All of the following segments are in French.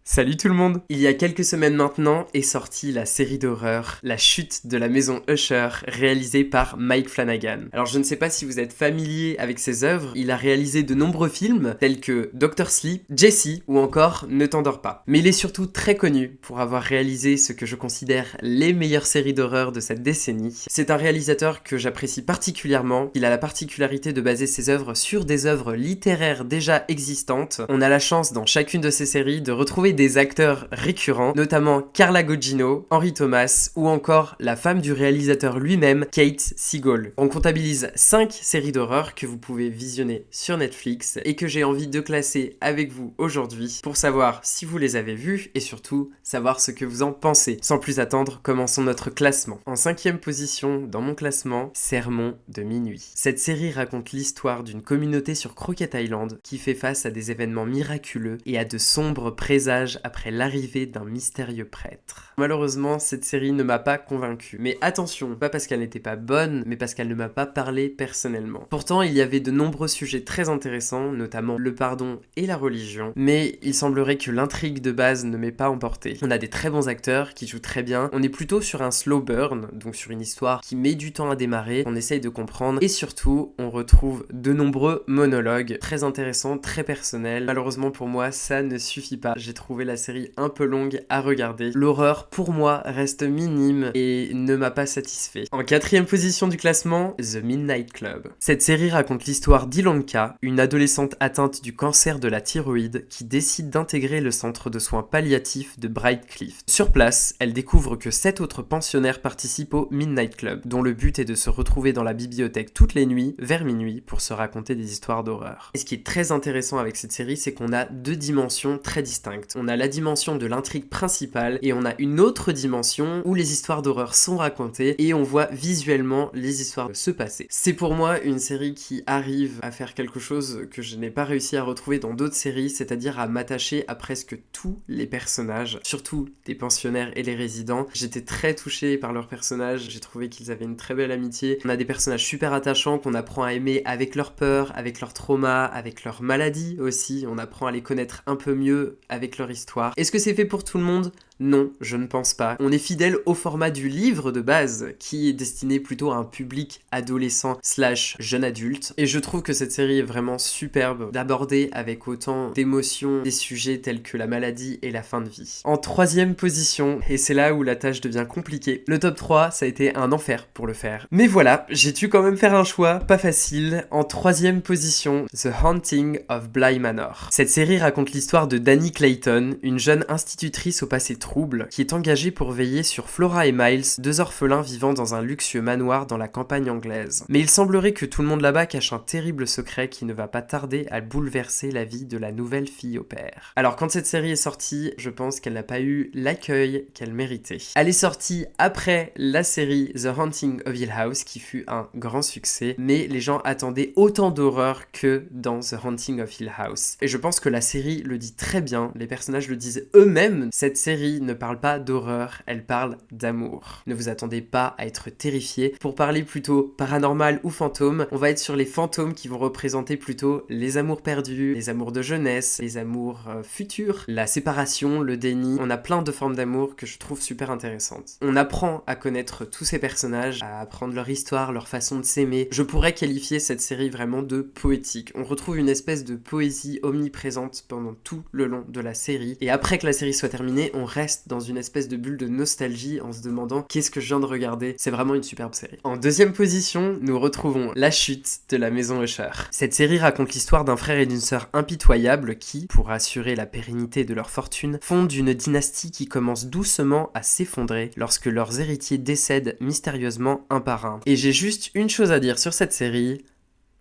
Salut tout le monde! Il y a quelques semaines maintenant est sortie la série d'horreur La Chute de la Maison Usher, réalisée par Mike Flanagan. Alors je ne sais pas si vous êtes familier avec ses œuvres, il a réalisé de nombreux films tels que Dr. Sleep, Jessie ou encore Ne t'endors pas. Mais il est surtout très connu pour avoir réalisé ce que je considère les meilleures séries d'horreur de cette décennie. C'est un réalisateur que j'apprécie particulièrement, il a la particularité de baser ses œuvres sur des œuvres littéraires déjà existantes. On a la chance dans chacune de ses séries de retrouver des acteurs récurrents, notamment Carla Gugino, Henry Thomas ou encore la femme du réalisateur lui-même, Kate Siegel. On comptabilise 5 séries d'horreur que vous pouvez visionner sur Netflix et que j'ai envie de classer avec vous aujourd'hui pour savoir si vous les avez vues et surtout savoir ce que vous en pensez. Sans plus attendre, commençons notre classement. En 5e position dans mon classement, Sermon de minuit. Cette série raconte l'histoire d'une communauté sur Crockett Island qui fait face à des événements miraculeux et à de sombres présages après l'arrivée d'un mystérieux prêtre. Malheureusement, cette série ne m'a pas convaincu. Mais attention, pas parce qu'elle n'était pas bonne, mais parce qu'elle ne m'a pas parlé personnellement. Pourtant, il y avait de nombreux sujets très intéressants, notamment le pardon et la religion, mais il semblerait que l'intrigue de base ne m'ait pas emporté. On a des très bons acteurs qui jouent très bien, on est plutôt sur un slow burn, donc sur une histoire qui met du temps à démarrer, on essaye de comprendre, et surtout, on retrouve de nombreux monologues très intéressants, très personnels. Malheureusement pour moi, ça ne suffit pas. J'ai trouvé la série un peu longue à regarder. L'horreur, pour moi, reste minime et ne m'a pas satisfait. En 4e position du classement, The Midnight Club. Cette série raconte l'histoire d'Ilonka, une adolescente atteinte du cancer de la thyroïde qui décide d'intégrer le centre de soins palliatifs de Brightcliff. Sur place, elle découvre que 7 autres pensionnaires participent au Midnight Club, dont le but est de se retrouver dans la bibliothèque toutes les nuits, vers minuit, pour se raconter des histoires d'horreur. Et ce qui est très intéressant avec cette série, c'est qu'on a deux dimensions très distinctes. On a la dimension de l'intrigue principale et on a une autre dimension où les histoires d'horreur sont racontées et on voit visuellement les histoires se passer. C'est pour moi une série qui arrive à faire quelque chose que je n'ai pas réussi à retrouver dans d'autres séries, c'est-à-dire à m'attacher à presque tous les personnages, surtout les pensionnaires et les résidents. J'étais très touchée par leurs personnages, j'ai trouvé qu'ils avaient une très belle amitié. On a des personnages super attachants qu'on apprend à aimer avec leurs peurs, avec leurs traumas, avec leurs maladies aussi. On apprend à les connaître un peu mieux avec leur histoire. Est-ce que c'est fait pour tout le monde ? Non, je ne pense pas. On est fidèle au format du livre de base, qui est destiné plutôt à un public adolescent / jeune adulte. Et je trouve que cette série est vraiment superbe d'aborder avec autant d'émotions des sujets tels que la maladie et la fin de vie. En 3e position, et c'est là où la tâche devient compliquée, le top 3, ça a été un enfer pour le faire. Mais voilà, j'ai dû quand même faire un choix, pas facile. En 3e position, The Haunting of Bly Manor. Cette série raconte l'histoire de Dani Clayton, une jeune institutrice au passé trouble, qui est engagée pour veiller sur Flora et Miles, deux orphelins vivant dans un luxueux manoir dans la campagne anglaise. Mais il semblerait que tout le monde là-bas cache un terrible secret qui ne va pas tarder à bouleverser la vie de la nouvelle fille au père. Alors quand cette série est sortie, je pense qu'elle n'a pas eu l'accueil qu'elle méritait. Elle est sortie après la série The Haunting of Hill House, qui fut un grand succès, mais les gens attendaient autant d'horreur que dans The Haunting of Hill House. Et je pense que la série le dit très bien, les personnages le disent eux-mêmes, cette série ne parle pas d'horreur, elle parle d'amour. Ne vous attendez pas à être terrifié. Pour parler plutôt paranormal ou fantôme, on va être sur les fantômes qui vont représenter plutôt les amours perdus, les amours de jeunesse, les amours futurs, la séparation, le déni. On a plein de formes d'amour que je trouve super intéressantes. On apprend à connaître tous ces personnages, à apprendre leur histoire, leur façon de s'aimer. Je pourrais qualifier cette série vraiment de poétique. On retrouve une espèce de poésie omniprésente pendant tout le long de la série. Et après que la série soit terminée, on reste dans une espèce de bulle de nostalgie en se demandant qu'est-ce que je viens de regarder. C'est vraiment une superbe série. En 2e position, nous retrouvons La Chute de la Maison Usher. Cette série raconte l'histoire d'un frère et d'une sœur impitoyables qui, pour assurer la pérennité de leur fortune, fondent une dynastie qui commence doucement à s'effondrer lorsque leurs héritiers décèdent mystérieusement un par un. Et j'ai juste une chose à dire sur cette série.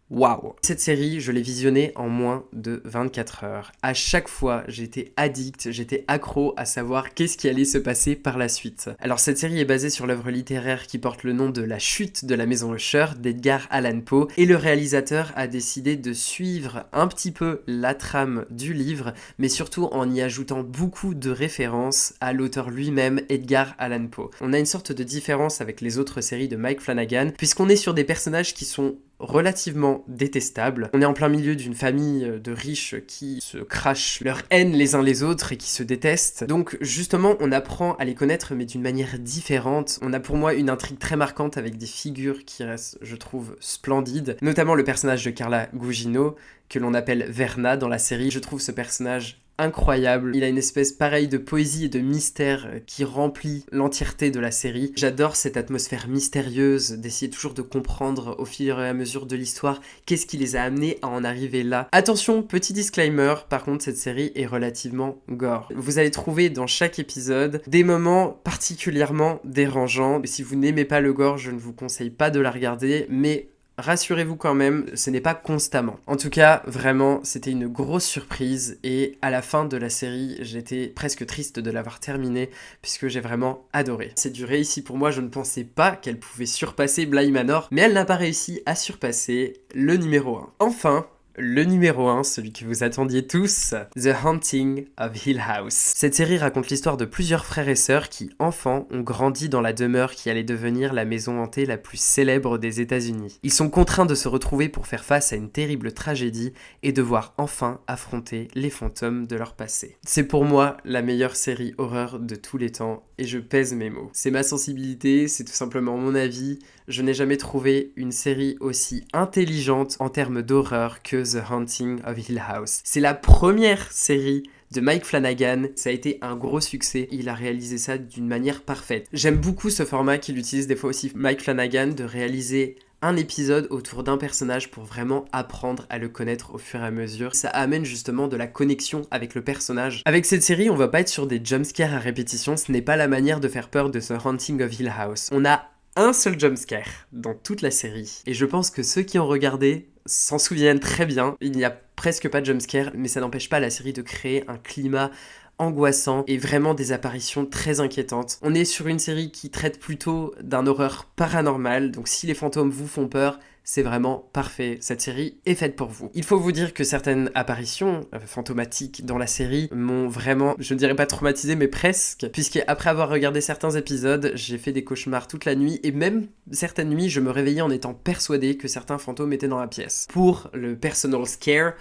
Waouh! Cette série, je l'ai visionnée en moins de 24 heures. À chaque fois, j'étais addict, j'étais accro à savoir qu'est-ce qui allait se passer par la suite. Alors cette série est basée sur l'œuvre littéraire qui porte le nom de La Chute de la Maison Usher d'Edgar Allan Poe et le réalisateur a décidé de suivre un petit peu la trame du livre, mais surtout en y ajoutant beaucoup de références à l'auteur lui-même, Edgar Allan Poe. On a une sorte de différence avec les autres séries de Mike Flanagan, puisqu'on est sur des personnages qui sont relativement détestable. On est en plein milieu d'une famille de riches qui se crachent leur haine les uns les autres et qui se détestent. Donc justement, on apprend à les connaître mais d'une manière différente. On a pour moi une intrigue très marquante avec des figures qui restent, je trouve, splendides. Notamment le personnage de Carla Gugino, que l'on appelle Verna dans la série. Je trouve ce personnage incroyable. Il a une espèce pareille de poésie et de mystère qui remplit l'entièreté de la série. J'adore cette atmosphère mystérieuse, d'essayer toujours de comprendre au fur et à mesure de l'histoire qu'est-ce qui les a amenés à en arriver là. Attention, petit disclaimer, par contre cette série est relativement gore. Vous allez trouver dans chaque épisode des moments particulièrement dérangeants. Si vous n'aimez pas le gore, je ne vous conseille pas de la regarder, mais rassurez-vous quand même, ce n'est pas constamment. En tout cas, vraiment, c'était une grosse surprise et à la fin de la série, j'étais presque triste de l'avoir terminée puisque j'ai vraiment adoré. Cette durée ici pour moi, je ne pensais pas qu'elle pouvait surpasser Bly Manor, mais elle n'a pas réussi à surpasser le numéro 1. Enfin, le numéro 1, celui que vous attendiez tous, The Haunting of Hill House. Cette série raconte l'histoire de plusieurs frères et sœurs qui, enfants, ont grandi dans la demeure qui allait devenir la maison hantée la plus célèbre des États-Unis. Ils sont contraints de se retrouver pour faire face à une terrible tragédie et devoir enfin affronter les fantômes de leur passé. C'est pour moi la meilleure série horreur de tous les temps et je pèse mes mots. C'est ma sensibilité, c'est tout simplement mon avis. Je n'ai jamais trouvé une série aussi intelligente en termes d'horreur que The Haunting of Hill House. C'est la première série de Mike Flanagan, ça a été un gros succès, il a réalisé ça d'une manière parfaite. J'aime beaucoup ce format qu'il utilise des fois aussi Mike Flanagan, de réaliser un épisode autour d'un personnage pour vraiment apprendre à le connaître au fur et à mesure. Ça amène justement de la connexion avec le personnage. Avec cette série, on va pas être sur des jumpscares à répétition, ce n'est pas la manière de faire peur de The Haunting of Hill House. On a un seul jumpscare dans toute la série. Et je pense que ceux qui ont regardé s'en souviennent très bien. Il n'y a presque pas de jumpscare, mais ça n'empêche pas la série de créer un climat angoissant et vraiment des apparitions très inquiétantes. On est sur une série qui traite plutôt d'un horreur paranormale, donc si les fantômes vous font peur, c'est vraiment parfait. Cette série est faite pour vous. Il faut vous dire que certaines apparitions fantomatiques dans la série m'ont vraiment, je ne dirais pas traumatisé, mais presque, puisque après avoir regardé certains épisodes, j'ai fait des cauchemars toute la nuit, et même certaines nuits, je me réveillais en étant persuadé que certains fantômes étaient dans la pièce. Pour le personal scare,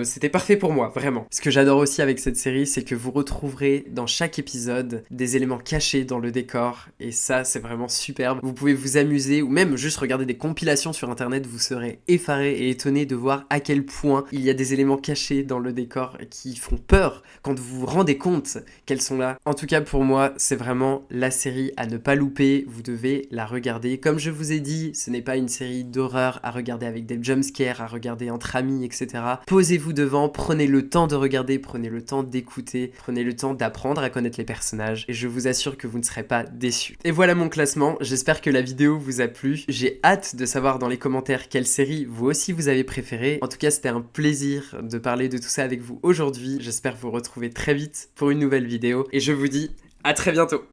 c'était parfait pour moi, vraiment. Ce que j'adore aussi avec cette série, c'est que vous retrouverez dans chaque épisode des éléments cachés dans le décor, et ça, c'est vraiment superbe. Vous pouvez vous amuser, ou même juste regarder des compilations sur internet, vous serez effaré et étonné de voir à quel point il y a des éléments cachés dans le décor qui font peur quand vous vous rendez compte qu'elles sont là. En tout cas, pour moi, c'est vraiment la série à ne pas louper, vous devez la regarder. Comme je vous ai dit, ce n'est pas une série d'horreur à regarder avec des jumpscares, à regarder entre amis, etc. Posez-vous devant, prenez le temps de regarder, prenez le temps d'écouter, prenez le temps d'apprendre à connaître les personnages et je vous assure que vous ne serez pas déçus. Et voilà mon classement, j'espère que la vidéo vous a plu. J'ai hâte de savoir dans les commentaires quelle série vous aussi vous avez préférée. En tout cas, c'était un plaisir de parler de tout ça avec vous aujourd'hui. J'espère vous retrouver très vite pour une nouvelle vidéo et je vous dis à très bientôt.